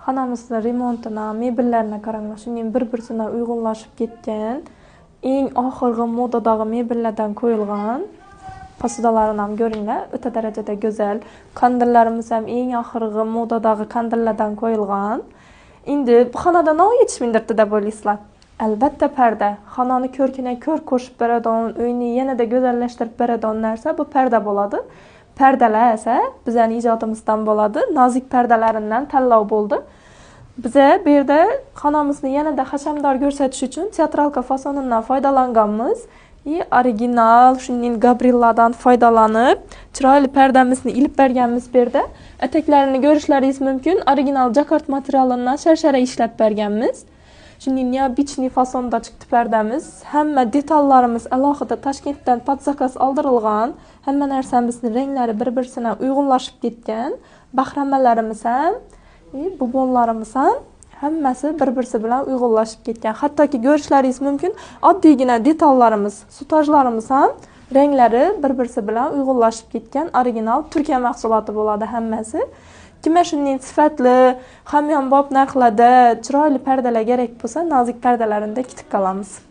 xonamizning remontini, mebellarni qaranglar, shuning bir-birisiga uyg'unlashib ketgan. Eng oxirgi modadagi mebellardan qo'yilgan. Posudalarini ham ko'ringlar, o'ta darajada go'zal. Kandillarimiz ham eng oxirgi modadagi kandillardan qo'yilgan. Endi bu xonada nima yetishmaydi deb o'ylaysizlar? Albatta parda. Xonani ko'rkini ko'r qo'shib beradigan, uyni yanada go'zallashtirib beradigan narsa bu parda bo'ladi. Pardalar esa bizning ijodimizdan bo'ladi. Nozik pardalaridan tanlov bo'ldi. Biza bu yerda xonamizni yanada hashamdor ko'rsatish uchun teatralka fasonidan foydalanganmiz. Original, shuningdek Gabrilladan foydalanib, chiroyli pardamizni ilib berganmiz bu yerda. Etaklarini ko'rishlaringiz mumkin. Original jakart materialidan sharshara ishlab berganmiz. Shuningdek neobichniy fasonda chiqdi pardamiz. Hamma detallarimiz alohida Toshkentdan podzakaz oldirilgan. Hamma narsamizning ranglari bir-birisiga uyg'unlashib ketgan. Bahramalarimiz ham, bubonlarimiz ham hammasi bir-birisi bilan uyg'unlashib ketgan. Hattoki ko'rishlaringiz mumkin, oddiygina detallarimiz, sutajlarimiz ham ranglari bir-birisi bilan uyg'unlashib ketgan original Turkiya mahsuloti bo'ladi hammasi. Kimga shunday sifatli, hamyonbop narxlarda chiroyli pardalar kerak bo'lsa, nozik pardalarini tikib qolamiz.